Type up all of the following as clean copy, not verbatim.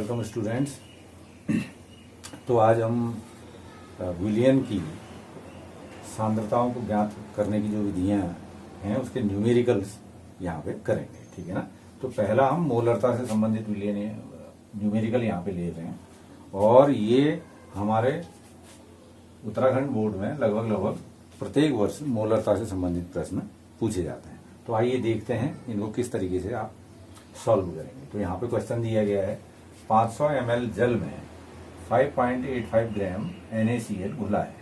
Welcome students. तो आज हम विलियन की सांद्रताओं को ज्ञात करने की जो विधियां हैं उसके न्यूमेरिकल्स यहाँ पे करेंगे, ठीक है ना। तो पहला हम मोलरता से संबंधित विलियन न्यूमेरिकल यहाँ पे ले रहे हैं और ये हमारे उत्तराखंड बोर्ड में लगभग प्रत्येक वर्ष मोलरता से संबंधित प्रश्न पूछे जाते हैं। तो आइए देखते हैं इनको किस तरीके से आप सॉल्व करेंगे। तो यहाँ पे क्वेश्चन दिया गया है 500 ml जल में 5.85 ग्राम NaCl घुला है,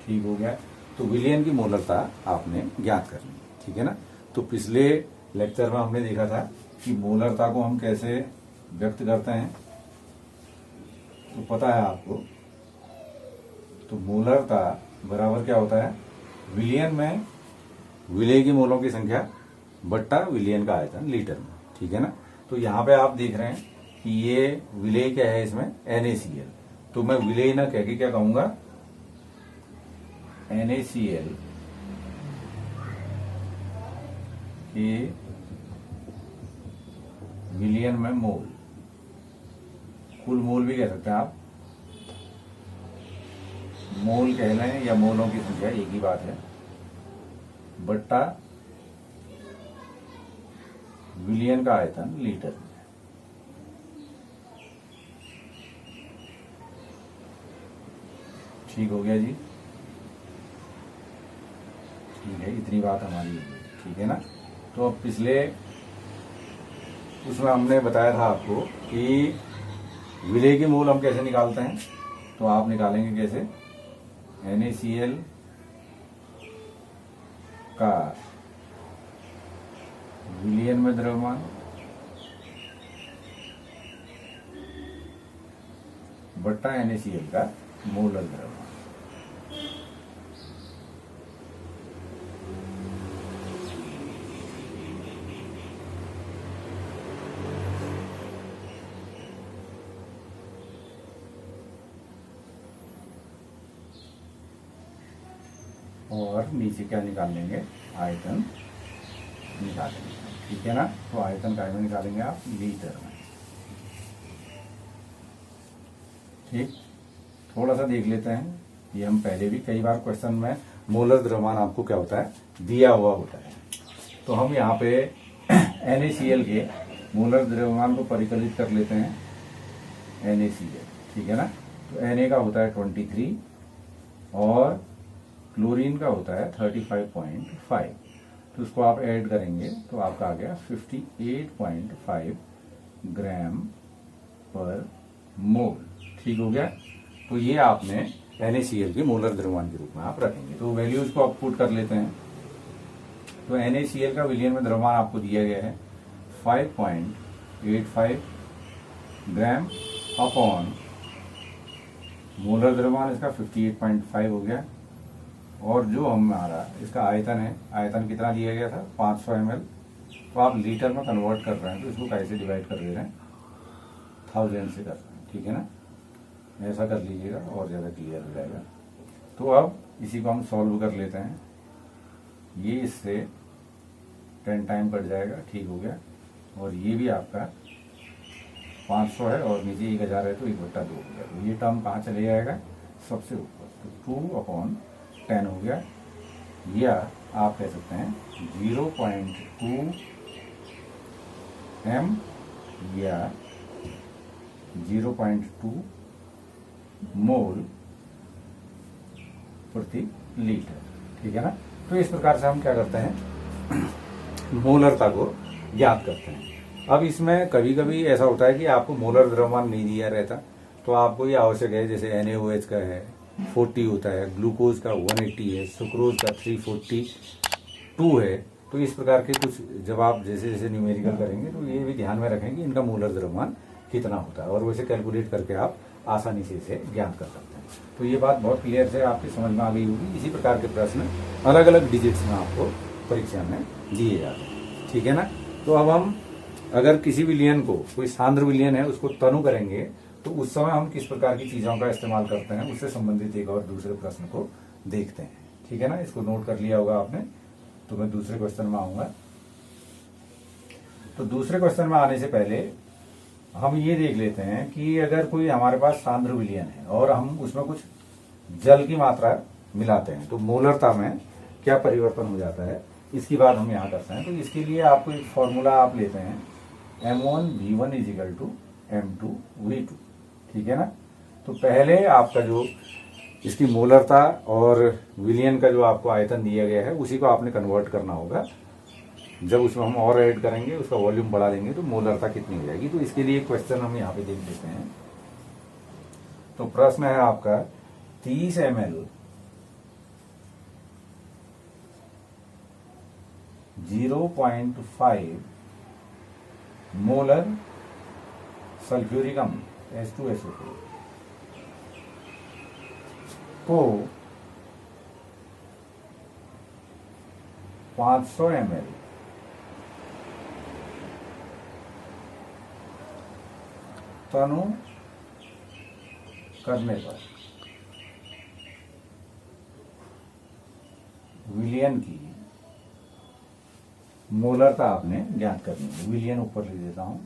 ठीक हो गया। तो विलियन की मोलरता आपने ज्ञात करनी है, ठीक है ना। तो पिछले लेक्चर में हमने देखा था कि मोलरता को हम कैसे व्यक्त करते हैं, तो पता है आपको। तो मोलरता बराबर क्या होता है, विलियन में विलेय की मोलों की संख्या बट्टा विलियन का आयतन लीटर में, ठीक है ना। तो यहाँ पे आप देख रहे हैं कि ये विलेय क्या है, इसमें NaCl। तो मैं विलेय ना कह के क्या कहूंगा, NaCl के विलियन में मोल, कुल मोल भी कह सकते हैं आप, मोल कह लें या मोलों की संख्या एक ही बात है, बट्टा विलियन का आयतन लीटर में। ठीक हो गया जी, ठीक है, इतनी बात हमारी, ठीक है ना। तो अब पिछले उसमें हमने बताया था आपको कि विलेय की मोल हम कैसे निकालते हैं। तो आप निकालेंगे कैसे, NaCl का विलियन में द्रव्यमान बट्टा NaCl का मोलर द्रव्यमान। और नीचे क्या निकाल लेंगे, आयतन निकालेंगे, ठीक है ना। तो आयतन का आयतन निकालेंगे आप लीटर में, ठीक। थोड़ा सा देख लेते हैं, ये हम पहले भी कई बार क्वेश्चन में मोलर द्रव्यमान आपको क्या होता है, दिया हुआ होता है। तो हम यहाँ पे NaCl के मोलर द्रव्यमान को परिकलित कर लेते हैं, NaCl, ठीक है ना। तो Na का होता है 23 और क्लोरीन का होता है 35.5। तो उसको आप ऐड करेंगे तो आपका आ गया 58.5 ग्राम पर मोल, ठीक हो गया। तो ये आपने NaCl के मोलर द्रव्यमान के रूप में आप रखेंगे। तो वैल्यूज को आप पुट कर लेते हैं। तो NaCl का विलियन में द्रव्यमान आपको दिया गया है 5.85 ग्राम अपॉन मोलर द्रव्यमान इसका 58.5 हो गया। और जो हमारा इसका आयतन है, आयतन कितना दिया गया था, 500 ml। तो आप लीटर में कन्वर्ट कर रहे हैं तो इसको कैसे डिवाइड कर दे रहे हैं, 1000 से कर रहे हैं, ठीक है ना। ऐसा कर लीजिएगा और ज़्यादा क्लियर हो जाएगा। तो अब इसी को हम सॉल्व कर लेते हैं। ये इससे 10 टाइम कट जाएगा, ठीक हो गया। और ये भी आपका 500 है और नीचे 1000 है तो 1/2 हो गया। तो ये टर्म कहाँ चले जाएगा, सबसे ऊपर। तो 2/10 हो गया, या आप कह सकते हैं 0.2 m या 0.2 मोल प्रति लीटर, ठीक है ना। तो इस प्रकार से हम क्या करते हैं, मोलरता को ज्ञात करते हैं। अब इसमें कभी कभी ऐसा होता है कि आपको मोलर द्रव्यमान नहीं दिया रहता, तो आपको ये आवश्यक है, जैसे NaOH का है 40 होता है, ग्लूकोज का 180 है, सुक्रोज का 342 है। तो इस प्रकार के कुछ जब आप जैसे जैसे न्यूमेरिकल करेंगे तो ये भी ध्यान में रखेंगे इनका मोलर द्रव्यमान कितना होता है, और वैसे कैलकुलेट करके आप आसानी से इसे ज्ञात कर सकते हैं। तो ये बात बहुत क्लियर से आपकी समझ में आ गई होगी। इसी प्रकार के प्रश्न अलग अलग डिजिट्स में आपको परीक्षा में दिए जाते हैं, ठीक है ना। तो अब हम अगर किसी विलियन को, कोई सांद्र विलियन है, उसको तनु करेंगे तो उस समय हम किस प्रकार की चीजों का इस्तेमाल करते हैं, उससे संबंधित एक और दूसरे प्रश्न को देखते हैं, ठीक है ना। इसको नोट कर लिया होगा आपने। तो मैं दूसरे क्वेश्चन में आऊंगा। तो दूसरे क्वेश्चन में आने से पहले हम ये देख लेते हैं कि अगर कोई हमारे पास सांद्र विलयन है और हम उसमें कुछ जल की मात्रा मिलाते हैं तो मोलरता में क्या परिवर्तन हो जाता है, इसकी बात हम यहाँ करते हैं। तो इसके लिए आपको एक फॉर्मूला आप लेते हैं M1V1 = M2V2, ठीक है ना। तो पहले आपका जो इसकी मोलरता और विलयन का जो आपको आयतन दिया गया है उसी को आपने कन्वर्ट करना होगा। जब उसमें हम और ऐड करेंगे, उसका वॉल्यूम बढ़ा देंगे तो मोलरता कितनी हो जाएगी। तो इसके लिए क्वेश्चन हम यहाँ पे देख लेते हैं। तो प्रश्न है आपका 30 ml 0.5 मोलर सल्फ्यूरिक अम्ल H2SO4 को 500 ml तनु करने पर विलयन की मोलरता आपने ज्ञात करनी है। विलयन ऊपर लिख देता हूं।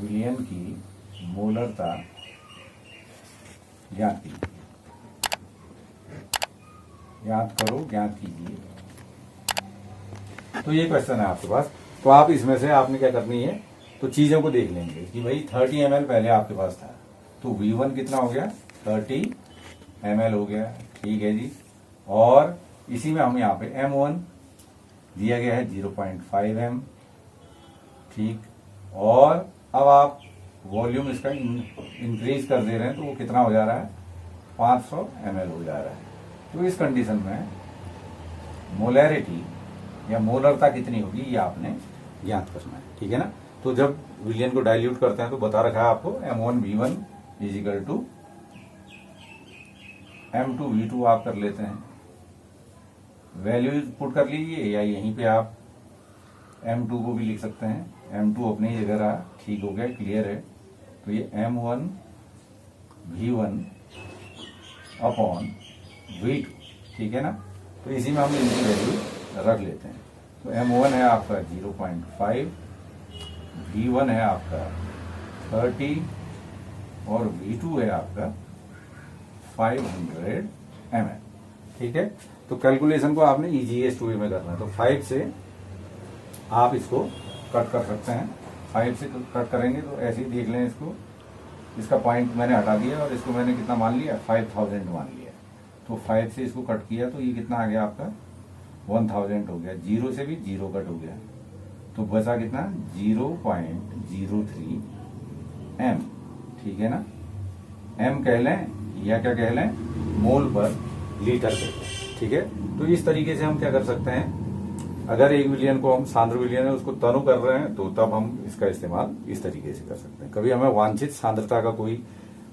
विलयन की मोलरता ज्ञात कीजिए, ज्ञात करो, ज्ञात कीजिए। तो ये क्वेश्चन है आपके पास। तो आप इसमें से आपने क्या करनी है, तो चीजों को देख लेंगे कि भाई 30 ml पहले आपके पास था, तो V1 कितना हो गया, 30 ml हो गया, ठीक है जी। और इसी में हम यहाँ पे M1 दिया गया है 0.5 m, ठीक। और अब आप वॉल्यूम इसका इंक्रीज कर दे रहे हैं तो वो कितना हो जा रहा है, 500 ml हो जा रहा है। तो इस कंडीशन में मोलैरिटी या मोलरता कितनी होगी ये आपने ज्ञात करना है, ठीक है ना। तो जब विलयन को डाइल्यूट करते हैं तो बता रखा है आपको M1V1 = M2V2 आप कर लेते हैं। वैल्यू पुट कर लीजिए या यहीं पे आप M2 को भी लिख सकते हैं। M2 अपनी ही जगह रहा, ठीक हो गया, क्लियर है। तो ये M1V1 अपॉन V2, ठीक है ना। तो इसी में हम इनकी वैल्यू रख लेते हैं। तो M1 है आपका 0.5, V1 है आपका 30 और V2 है आपका 500 ml, ठीक है। तो कैलकुलेशन को आपने ईजीएस्ट वे में करना है। तो 5 से आप इसको कट कर सकते हैं। 5 से कट करेंगे तो ऐसे ही देख लें इसको, इसका पॉइंट मैंने हटा दिया और इसको मैंने कितना मान लिया, 5000 मान लिया। तो 5 से इसको कट किया तो ये कितना आ गया आपका, 1000 हो गया। 0 से भी 0 कट हो गया तो बचा कितना, 0.03 m, ठीक है ना। m कह लें या क्या कह लें, मोल पर लीटर कह लें, ठीक है। तो इस तरीके से हम क्या कर सकते हैं, अगर एक विलयन को हम सांद्र विलयन है उसको तनु कर रहे हैं तो तब हम इसका इस्तेमाल इस तरीके से कर सकते हैं। कभी हमें वांछित सांद्रता का कोई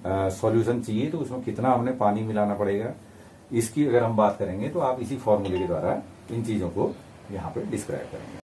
सॉल्यूशन चाहिए तो उसमें कितना हमने पानी मिलाना पड़ेगा, इसकी अगर हम बात करेंगे तो आप इसी फॉर्मूले के द्वारा इन चीजों को यहाँ पे डिस्क्राइब करेंगे।